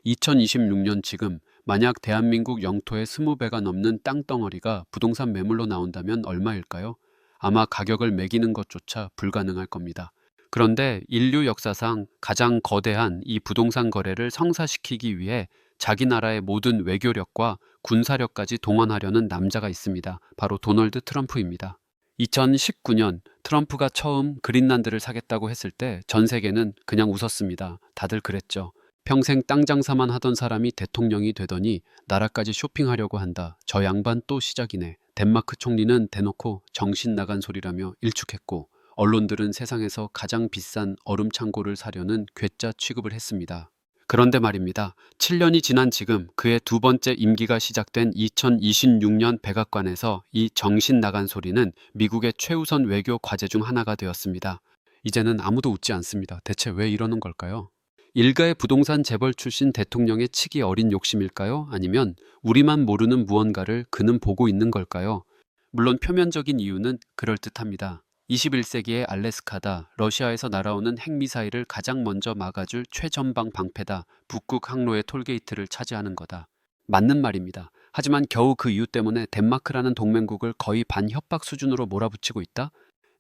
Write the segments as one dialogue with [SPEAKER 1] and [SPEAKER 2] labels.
[SPEAKER 1] 2026년 지금 만약 대한민국 영토의 20배가 넘는 땅덩어리가 부동산 매물로 나온다면 얼마일까요? 아마 가격을 매기는 것조차 불가능할 겁니다. 그런데 인류 역사상 가장 거대한 이 부동산 거래를 성사시키기 위해 자기 나라의 모든 외교력과 군사력까지 동원하려는 남자가 있습니다. 바로 도널드 트럼프입니다. 2019년 트럼프가 처음 그린란드를 사겠다고 했을 때 전 세계는 그냥 웃었습니다. 다들 그랬죠. 평생 땅 장사만 하던 사람이 대통령이 되더니 나라까지 쇼핑하려고 한다. 저 양반 또 시작이네. 덴마크 총리는 대놓고 정신 나간 소리라며 일축했고, 언론들은 세상에서 가장 비싼 얼음 창고를 사려는 괴짜 취급을 했습니다. 그런데 말입니다. 7년이 지난 지금 그의 두 번째 임기가 시작된 2026년 백악관에서 이 정신 나간 소리는 미국의 최우선 외교 과제 중 하나가 되었습니다. 이제는 아무도 웃지 않습니다. 대체 왜 이러는 걸까요? 일가의 부동산 재벌 출신 대통령의 치기 어린 욕심일까요? 아니면 우리만 모르는 무언가를 그는 보고 있는 걸까요? 물론 표면적인 이유는 그럴듯합니다. 21세기의 알래스카다. 러시아에서 날아오는 핵미사일을 가장 먼저 막아줄 최전방 방패다. 북극 항로의 톨게이트를 차지하는 거다. 맞는 말입니다. 하지만 겨우 그 이유 때문에 덴마크라는 동맹국을 거의 반협박 수준으로 몰아붙이고 있다?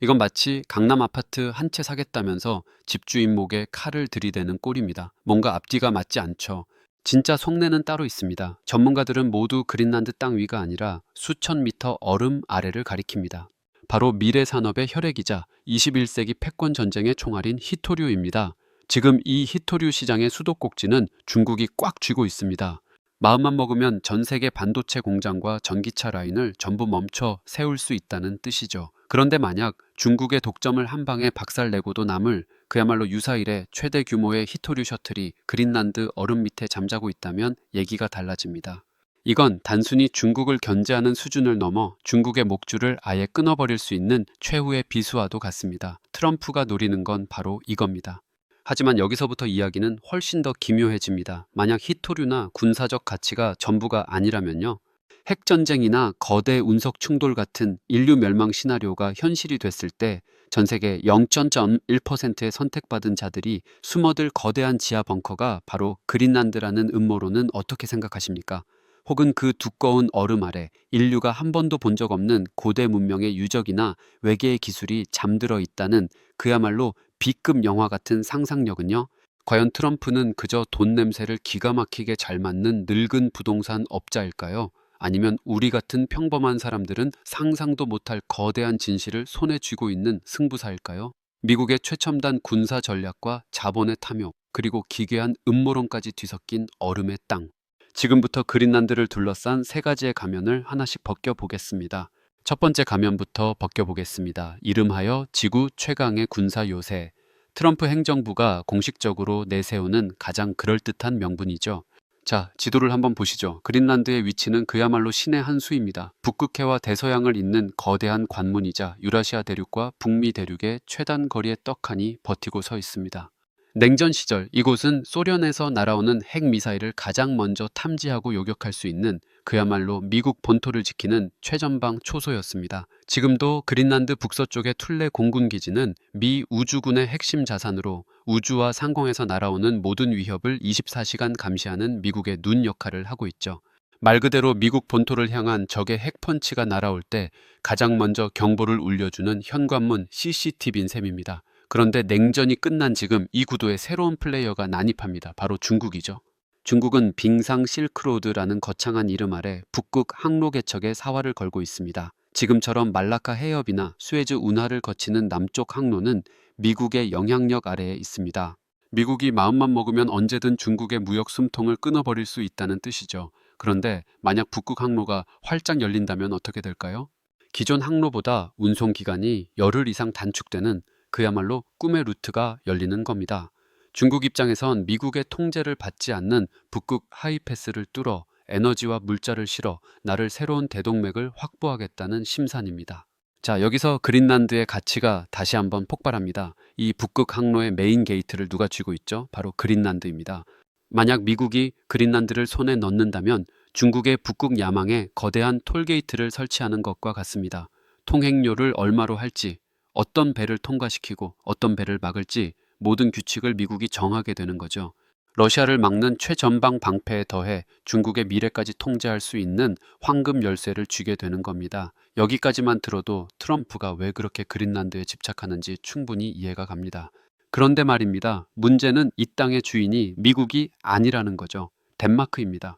[SPEAKER 1] 이건 마치 강남 아파트 한 채 사겠다면서 집주인 목에 칼을 들이대는 꼴입니다. 뭔가 앞뒤가 맞지 않죠. 진짜 속내는 따로 있습니다. 전문가들은 모두 그린란드 땅 위가 아니라 수천 미터 얼음 아래를 가리킵니다. 바로 미래 산업의 혈액이자 21세기 패권 전쟁의 총알인 히토류입니다. 지금 이 히토류 시장의 수도꼭지는 중국이 꽉 쥐고 있습니다. 마음만 먹으면 전 세계 반도체 공장과 전기차 라인을 전부 멈춰 세울 수 있다는 뜻이죠. 그런데 만약 중국의 독점을 한 방에 박살내고도 남을 그야말로 유사일의 최대 규모의 히토류 셔틀이 그린란드 얼음 밑에 잠자고 있다면 얘기가 달라집니다. 이건 단순히 중국을 견제하는 수준을 넘어 중국의 목줄을 아예 끊어버릴 수 있는 최후의 비수와도 같습니다. 트럼프가 노리는 건 바로 이겁니다. 하지만 여기서부터 이야기는 훨씬 더 기묘해집니다. 만약 히토류나 군사적 가치가 전부가 아니라면요. 핵전쟁이나 거대 운석 충돌 같은 인류 멸망 시나리오가 현실이 됐을 때 전 세계 0.1%의 선택받은 자들이 숨어들 거대한 지하 벙커가 바로 그린란드라는 음모론은 어떻게 생각하십니까? 혹은 그 두꺼운 얼음 아래 인류가 한 번도 본 적 없는 고대 문명의 유적이나 외계의 기술이 잠들어 있다는 그야말로 B급 영화 같은 상상력은요. 과연 트럼프는 그저 돈 냄새를 기가 막히게 잘 맡는 늙은 부동산 업자일까요? 아니면 우리 같은 평범한 사람들은 상상도 못할 거대한 진실을 손에 쥐고 있는 승부사일까요? 미국의 최첨단 군사 전략과 자본의 탐욕, 그리고 기괴한 음모론까지 뒤섞인 얼음의 땅. 지금부터 그린란드를 둘러싼 세 가지의 가면을 하나씩 벗겨보겠습니다. 첫 번째 가면부터 벗겨보겠습니다. 이름하여 지구 최강의 군사 요새. 트럼프 행정부가 공식적으로 내세우는 가장 그럴듯한 명분이죠. 자, 지도를 한번 보시죠. 그린란드의 위치는 그야말로 신의 한 수입니다. 북극해와 대서양을 잇는 거대한 관문이자 유라시아 대륙과 북미 대륙의 최단 거리의 떡하니 버티고 서 있습니다. 냉전 시절 이곳은 소련에서 날아오는 핵미사일을 가장 먼저 탐지하고 요격할 수 있는 그야말로 미국 본토를 지키는 최전방 초소였습니다. 지금도 그린란드 북서쪽의 툴레 공군기지는 미 우주군의 핵심 자산으로 우주와 상공에서 날아오는 모든 위협을 24시간 감시하는 미국의 눈 역할을 하고 있죠. 말 그대로 미국 본토를 향한 적의 핵펀치가 날아올 때 가장 먼저 경보를 울려주는 현관문 CCTV인 셈입니다. 그런데 냉전이 끝난 지금 이 구도에 새로운 플레이어가 난입합니다. 바로 중국이죠. 중국은 빙상 실크로드라는 거창한 이름 아래 북극 항로 개척에 사활을 걸고 있습니다. 지금처럼 말라카 해협이나 수에즈 운하를 거치는 남쪽 항로는 미국의 영향력 아래에 있습니다. 미국이 마음만 먹으면 언제든 중국의 무역 숨통을 끊어버릴 수 있다는 뜻이죠. 그런데 만약 북극 항로가 활짝 열린다면 어떻게 될까요? 기존 항로보다 운송 기간이 열흘 이상 단축되는 그야말로 꿈의 루트가 열리는 겁니다. 중국 입장에선 미국의 통제를 받지 않는 북극 하이패스를 뚫어 에너지와 물자를 실어 나를 새로운 대동맥을 확보하겠다는 심산입니다. 자, 여기서 그린란드의 가치가 다시 한번 폭발합니다. 이 북극 항로의 메인 게이트를 누가 쥐고 있죠? 바로 그린란드입니다. 만약 미국이 그린란드를 손에 넣는다면 중국의 북극 야망에 거대한 톨게이트를 설치하는 것과 같습니다. 통행료를 얼마로 할지, 어떤 배를 통과시키고 어떤 배를 막을지 모든 규칙을 미국이 정하게 되는 거죠. 러시아를 막는 최전방 방패에 더해 중국의 미래까지 통제할 수 있는 황금 열쇠를 쥐게 되는 겁니다. 여기까지만 들어도 트럼프가 왜 그렇게 그린란드에 집착하는지 충분히 이해가 갑니다. 그런데 말입니다. 문제는 이 땅의 주인이 미국이 아니라는 거죠. 덴마크입니다.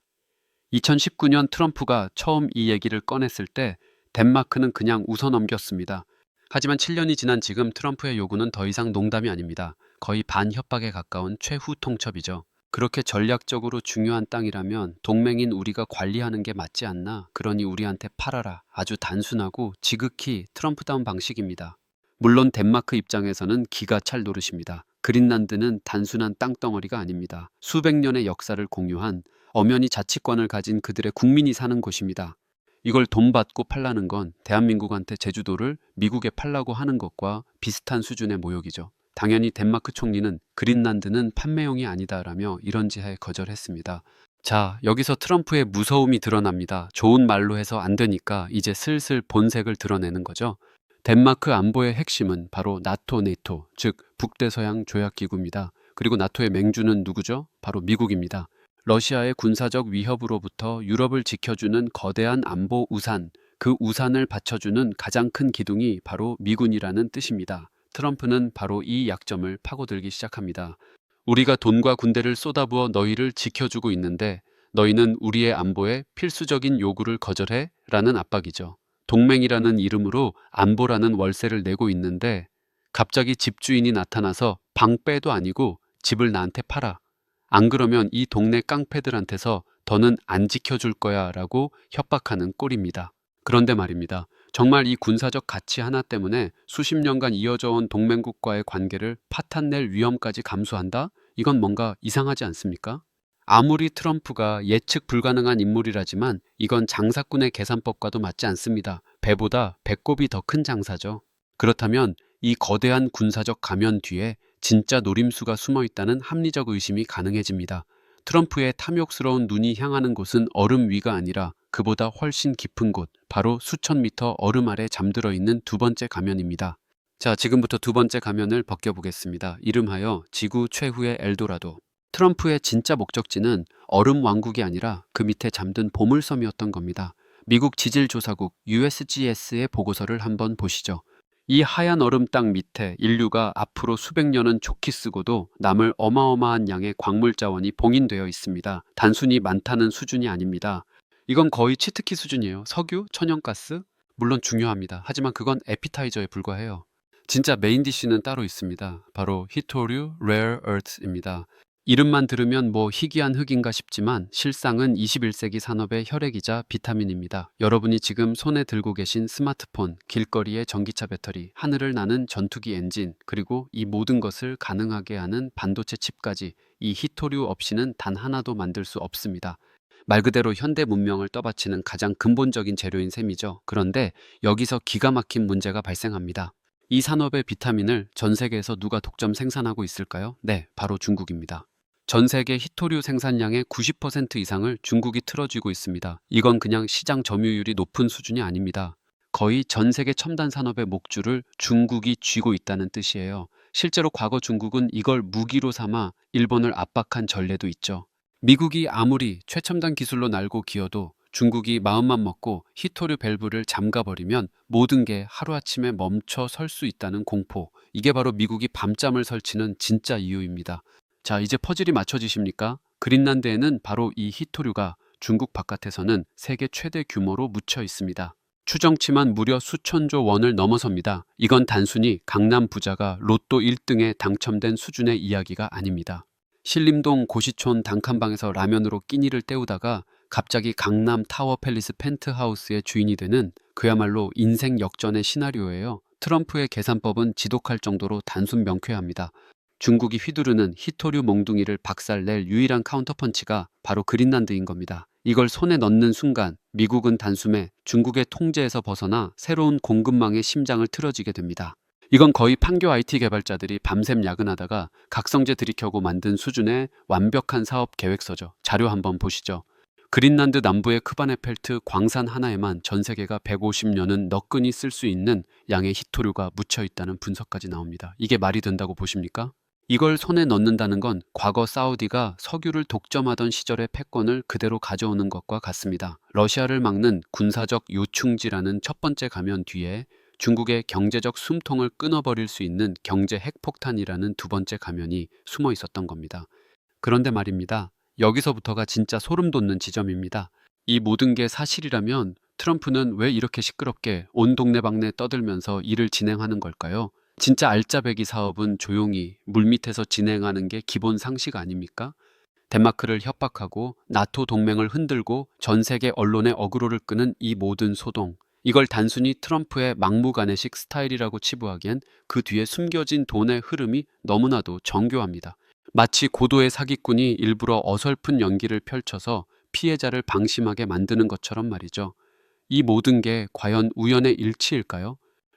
[SPEAKER 1] 2019년 트럼프가 처음 이 얘기를 꺼냈을 때 덴마크는 그냥 웃어넘겼습니다. 하지만 7년이 지난 지금 트럼프의 요구는 더 이상 농담이 아닙니다. 거의 반협박에 가까운 최후 통첩이죠. 그렇게 전략적으로 중요한 땅이라면 동맹인 우리가 관리하는 게 맞지 않나? 그러니 우리한테 팔아라. 아주 단순하고 지극히 트럼프다운 방식입니다. 물론 덴마크 입장에서는 기가 찰 노릇입니다. 그린란드는 단순한 땅덩어리가 아닙니다. 수백 년의 역사를 공유한 엄연히 자치권을 가진 그들의 국민이 사는 곳입니다. 이걸 돈 받고 팔라는 건 대한민국한테 제주도를 미국에 팔라고 하는 것과 비슷한 수준의 모욕이죠. 당연히 덴마크 총리는 그린란드는 판매용이 아니다라며 이런 지하에 거절했습니다. 자, 여기서 트럼프의 무서움이 드러납니다. 좋은 말로 해서 안 되니까 이제 슬슬 본색을 드러내는 거죠. 덴마크 안보의 핵심은 바로 나토, 네토, 즉 북대서양 조약기구입니다. 그리고 나토의 맹주는 누구죠? 바로 미국입니다. 러시아의 군사적 위협으로부터 유럽을 지켜주는 거대한 안보 우산, 그 우산을 받쳐주는 가장 큰 기둥이 바로 미군이라는 뜻입니다. 트럼프는 바로 이 약점을 파고들기 시작합니다. 우리가 돈과 군대를 쏟아부어 너희를 지켜주고 있는데 너희는 우리의 안보에 필수적인 요구를 거절해? 라는 압박이죠. 동맹이라는 이름으로 안보라는 월세를 내고 있는데 갑자기 집주인이 나타나서 방빼도 아니고 집을 나한테 팔아. 안 그러면 이 동네 깡패들한테서 더는 안 지켜줄 거야 라고 협박하는 꼴입니다. 그런데 말입니다. 정말 이 군사적 가치 하나 때문에 수십 년간 이어져 온 동맹국과의 관계를 파탄낼 위험까지 감수한다? 이건 뭔가 이상하지 않습니까? 아무리 트럼프가 예측 불가능한 인물이라지만 이건 장사꾼의 계산법과도 맞지 않습니다. 배보다 배꼽이 더 큰 장사죠. 그렇다면 이 거대한 군사적 가면 뒤에 진짜 노림수가 숨어 있다는 합리적 의심이 가능해집니다. 트럼프의 탐욕스러운 눈이 향하는 곳은 얼음 위가 아니라 그보다 훨씬 깊은 곳, 바로 수천 미터 얼음 아래 잠들어 있는 두 번째 가면입니다. 자, 지금부터 두 번째 가면을 벗겨보겠습니다. 이름하여 지구 최후의 엘도라도. 트럼프의 진짜 목적지는 얼음 왕국이 아니라 그 밑에 잠든 보물섬이었던 겁니다. 미국 지질조사국 USGS의 보고서를 한번 보시죠. 이 하얀 얼음 땅 밑에 인류가 앞으로 수백 년은 좋게 쓰고도 남을 어마어마한 양의 광물 자원이 봉인되어 있습니다. 단순히 많다는 수준이 아닙니다. 이건 거의 치트키 수준이에요. 석유, 천연가스, 물론 중요합니다. 하지만 그건 에피타이저에 불과해요. 진짜 메인 디쉬는 따로 있습니다. 바로 히토류 레어 얼트입니다. 이름만 들으면 뭐 희귀한 흙인가 싶지만 실상은 21세기 산업의 혈액이자 비타민입니다. 여러분이 지금 손에 들고 계신 스마트폰, 길거리의 전기차 배터리, 하늘을 나는 전투기 엔진, 그리고 이 모든 것을 가능하게 하는 반도체 칩까지 이 히토류 없이는 단 하나도 만들 수 없습니다. 말 그대로 현대 문명을 떠받치는 가장 근본적인 재료인 셈이죠. 그런데 여기서 기가 막힌 문제가 발생합니다. 이 산업의 비타민을 전 세계에서 누가 독점 생산하고 있을까요? 네, 바로 중국입니다. 전 세계 히토류 생산량의 90% 이상을 중국이 틀어쥐고 있습니다. 이건 그냥 시장 점유율이 높은 수준이 아닙니다. 거의 전 세계 첨단 산업의 목줄을 중국이 쥐고 있다는 뜻이에요. 실제로 과거 중국은 이걸 무기로 삼아 일본을 압박한 전례도 있죠. 미국이 아무리 최첨단 기술로 날고 기어도 중국이 마음만 먹고 히토류 밸브를 잠가버리면 모든 게 하루아침에 멈춰 설 수 있다는 공포. 이게 바로 미국이 밤잠을 설치는 진짜 이유입니다. 자, 이제 퍼즐이 맞춰지십니까? 그린란드에는 바로 이 히토류가 중국 바깥에서는 세계 최대 규모로 묻혀 있습니다. 추정치만 무려 수천조 원을 넘어섭니다. 이건 단순히 강남 부자가 로또 1등에 당첨된 수준의 이야기가 아닙니다. 신림동 고시촌 단칸방에서 라면으로 끼니를 때우다가 갑자기 강남 타워 팰리스 펜트하우스의 주인이 되는 그야말로 인생 역전의 시나리오예요. 트럼프의 계산법은 지독할 정도로 단순 명쾌합니다. 중국이 휘두르는 히토류 몽둥이를 박살낼 유일한 카운터펀치가 바로 그린란드인 겁니다. 이걸 손에 넣는 순간 미국은 단숨에 중국의 통제에서 벗어나 새로운 공급망의 심장을 틀어지게 됩니다. 이건 거의 판교 IT 개발자들이 밤샘 야근하다가 각성제 들이켜고 만든 수준의 완벽한 사업 계획서죠. 자료 한번 보시죠. 그린란드 남부의 크바네펠트 광산 하나에만 전 세계가 150년은 너끈히 쓸 수 있는 양의 히토류가 묻혀 있다는 분석까지 나옵니다. 이게 말이 된다고 보십니까? 이걸 손에 넣는다는 건 과거 사우디가 석유를 독점하던 시절의 패권을 그대로 가져오는 것과 같습니다. 러시아를 막는 군사적 요충지라는 첫 번째 가면 뒤에 중국의 경제적 숨통을 끊어버릴 수 있는 경제 핵폭탄이라는 두 번째 가면이 숨어 있었던 겁니다. 그런데 말입니다. 여기서부터가 진짜 소름 돋는 지점입니다. 이 모든 게 사실이라면 트럼프는 왜 이렇게 시끄럽게 온 동네방네 떠들면서 일을 진행하는 걸까요? 진짜 알짜배기 사업은 조용히 물밑에서 진행하는 게 기본 상식 아닙니까? 덴마크를 협박하고 나토 동맹을 흔들고 전 세계 언론의 어그로를 끄는 이 모든 소동. 이걸 단순히 트럼프의 막무가내식 스타일이라고 치부하기엔 그 뒤에 숨겨진 돈의 흐름이 너무나도 정교합니다. 마치 고도의 사기꾼이 일부러 어설픈 연기를 펼쳐서 피해자를 방심하게 만드는 것처럼 말이죠. 이 모든 게 과연 우연의 일치일까요?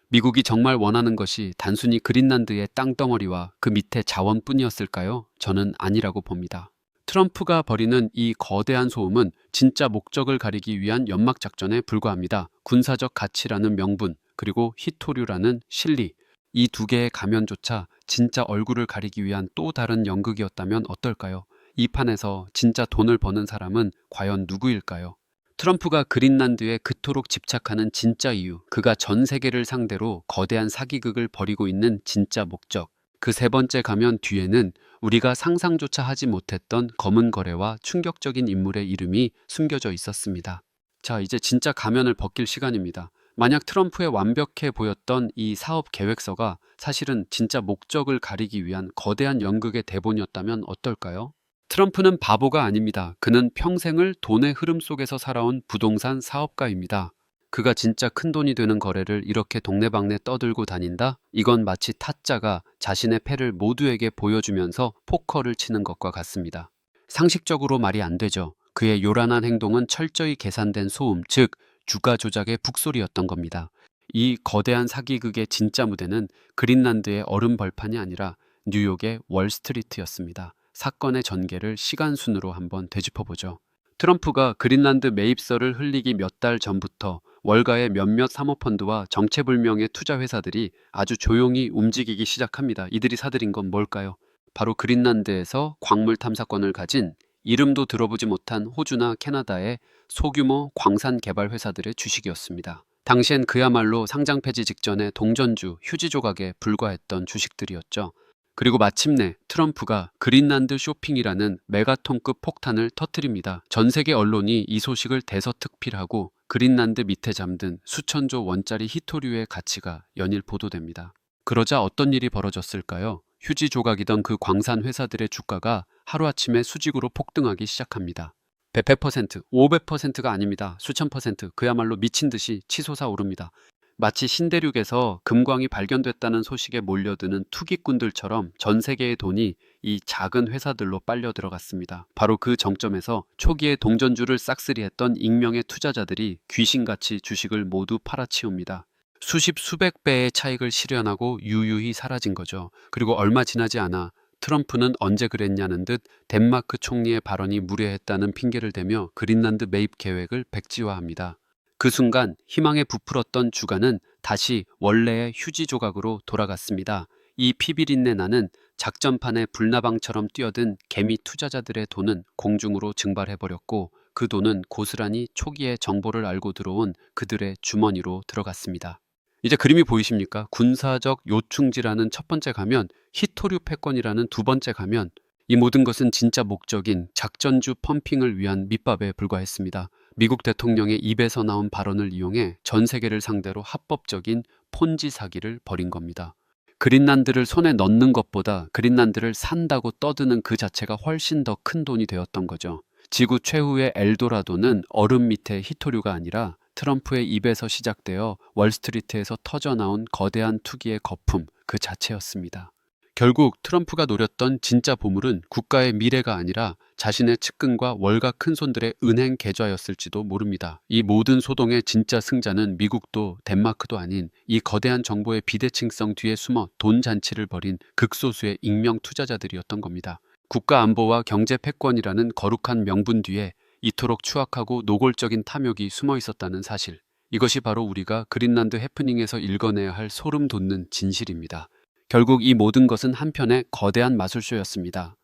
[SPEAKER 1] 미국이 정말 원하는 것이 단순히 그린란드의 땅덩어리와 그 밑의 자원뿐이었을까요? 저는 아니라고 봅니다. 트럼프가 벌이는 이 거대한 소음은 진짜 목적을 가리기 위한 연막작전에 불과합니다. 군사적 가치라는 명분, 그리고 히토류라는 실리, 이 두 개의 가면조차 진짜 얼굴을 가리기 위한 또 다른 연극이었다면 어떨까요? 이 판에서 진짜 돈을 버는 사람은 과연 누구일까요? 트럼프가 그린란드에 그토록 집착하는 진짜 이유, 그가 전 세계를 상대로 거대한 사기극을 벌이고 있는 진짜 목적, 그 세 번째 가면 뒤에는 우리가 상상조차 하지 못했던 검은 거래와 충격적인 인물의 이름이 숨겨져 있었습니다. 자, 이제 진짜 가면을 벗길 시간입니다. 만약 트럼프의 완벽해 보였던 이 사업 계획서가 사실은 진짜 목적을 가리기 위한 거대한 연극의 대본이었다면 어떨까요? 트럼프는 바보가 아닙니다. 그는 평생을 돈의 흐름 속에서 살아온 부동산 사업가입니다. 그가 진짜 큰돈이 되는 거래를 이렇게 동네방네 떠들고 다닌다? 이건 마치 타짜가 자신의 패를 모두에게 보여주면서 포커를 치는 것과 같습니다. 상식적으로 말이 안 되죠. 그의 요란한 행동은 철저히 계산된 소음, 즉 주가 조작의 북소리였던 겁니다. 이 거대한 사기극의 진짜 무대는 그린란드의 얼음 벌판이 아니라 뉴욕의 월스트리트였습니다. 사건의 전개를 시간순으로 한번 되짚어보죠. 트럼프가 그린란드 매입서를 흘리기 몇 달 전부터 월가의 몇몇 사모펀드와 정체불명의 투자회사들이 아주 조용히 움직이기 시작합니다. 이들이 사들인 건 뭘까요? 바로 그린란드에서 광물 탐사권을 가진 이름도 들어보지 못한 호주나 캐나다의 소규모 광산 개발 회사들의 주식이었습니다. 당시엔 그야말로 상장 폐지 직전의 동전주, 휴지 조각에 불과했던 주식들이었죠. 그리고 마침내 트럼프가 그린란드 쇼핑이라는 메가톤급 폭탄을 터뜨립니다. 전 세계 언론이 이 소식을 대서특필하고 그린란드 밑에 잠든 수천조 원짜리 히토류의 가치가 연일 보도됩니다. 그러자 어떤 일이 벌어졌을까요? 휴지 조각이던 그 광산 회사들의 주가가 하루아침에 수직으로 폭등하기 시작합니다. 100%, 500%가 아닙니다. 수천 퍼센트, 그야말로 미친 듯이 치솟아 오릅니다. 마치 신대륙에서 금광이 발견됐다는 소식에 몰려드는 투기꾼들처럼 전 세계의 돈이 이 작은 회사들로 빨려 들어갔습니다. 바로 그 정점에서 초기에 동전주를 싹쓸이했던 익명의 투자자들이 귀신같이 주식을 모두 팔아치웁니다. 수십 수백 배의 차익을 실현하고 유유히 사라진 거죠. 그리고 얼마 지나지 않아 트럼프는 언제 그랬냐는 듯 덴마크 총리의 발언이 무례했다는 핑계를 대며 그린란드 매입 계획을 백지화합니다. 그 순간 희망에 부풀었던 주가는 다시 원래의 휴지 조각으로 돌아갔습니다. 이 피비린내 나는 작전판에 불나방처럼 뛰어든 개미 투자자들의 돈은 공중으로 증발해버렸고 그 돈은 고스란히 초기에 정보를 알고 들어온 그들의 주머니로 들어갔습니다. 이제 그림이 보이십니까? 군사적 요충지라는 첫 번째 가면, 히토류 패권이라는 두 번째 가면, 이 모든 것은 진짜 목적인 작전주 펌핑을 위한 밑밥에 불과했습니다. 미국 대통령의 입에서 나온 발언을 이용해 전 세계를 상대로 합법적인 폰지 사기를 벌인 겁니다. 그린란드를 손에 넣는 것보다 그린란드를 산다고 떠드는 그 자체가 훨씬 더 큰 돈이 되었던 거죠. 지구 최후의 엘도라도는 얼음 밑의 히토류가 아니라 트럼프의 입에서 시작되어 월스트리트에서 터져나온 거대한 투기의 거품 그 자체였습니다. 결국 트럼프가 노렸던 진짜 보물은 국가의 미래가 아니라 자신의 측근과 월가 큰손들의 은행 계좌였을지도 모릅니다. 이 모든 소동의 진짜 승자는 미국도 덴마크도 아닌 이 거대한 정보의 비대칭성 뒤에 숨어 돈 잔치를 벌인 극소수의 익명 투자자들이었던 겁니다. 국가 안보와 경제 패권이라는 거룩한 명분 뒤에 이토록 추악하고 노골적인 탐욕이 숨어 있었다는 사실. 이것이 바로 우리가 그린란드 해프닝에서 읽어내야 할 소름 돋는 진실입니다. 결국 이 모든 것은 한편의 거대한 마술쇼였습니다.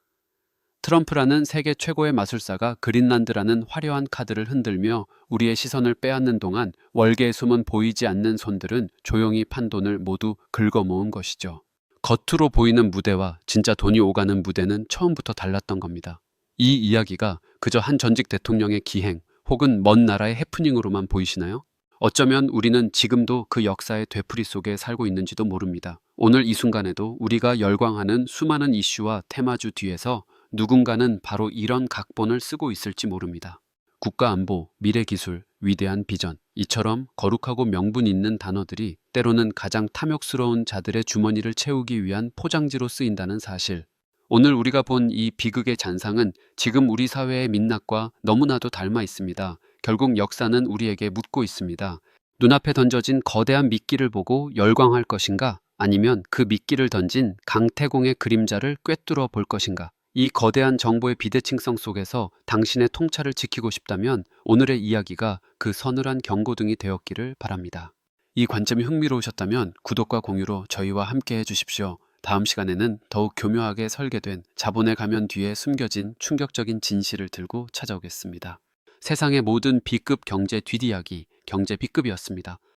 [SPEAKER 1] 트럼프라는 세계 최고의 마술사가 그린란드라는 화려한 카드를 흔들며 우리의 시선을 빼앗는 동안 월계의 숨은 보이지 않는 손들은 조용히 판 돈을 모두 긁어모은 것이죠. 겉으로 보이는 무대와 진짜 돈이 오가는 무대는 처음부터 달랐던 겁니다. 이 이야기가 그저 한 전직 대통령의 기행 혹은 먼 나라의 해프닝으로만 보이시나요? 어쩌면 우리는 지금도 그 역사의 되풀이 속에 살고 있는지도 모릅니다. 오늘 이 순간에도 우리가 열광하는 수많은 이슈와 테마주 뒤에서 누군가는 바로 이런 각본을 쓰고 있을지 모릅니다. 국가안보, 미래기술, 위대한 비전, 이처럼 거룩하고 명분 있는 단어들이 때로는 가장 탐욕스러운 자들의 주머니를 채우기 위한 포장지로 쓰인다는 사실. 오늘 우리가 본 이 비극의 잔상은 지금 우리 사회의 민낯과 너무나도 닮아 있습니다. 결국 역사는 우리에게 묻고 있습니다. 눈앞에 던져진 거대한 미끼를 보고 열광할 것인가? 아니면 그 미끼를 던진 강태공의 그림자를 꿰뚫어 볼 것인가? 이 거대한 정보의 비대칭성 속에서 당신의 통찰을 지키고 싶다면 오늘의 이야기가 그 서늘한 경고등이 되었기를 바랍니다. 이 관점이 흥미로우셨다면 구독과 공유로 저희와 함께 해주십시오. 다음 시간에는 더욱 교묘하게 설계된 자본의 가면 뒤에 숨겨진 충격적인 진실을 들고 찾아오겠습니다. 세상의 모든 B급 경제 뒷이야기, 경제 B급이었습니다.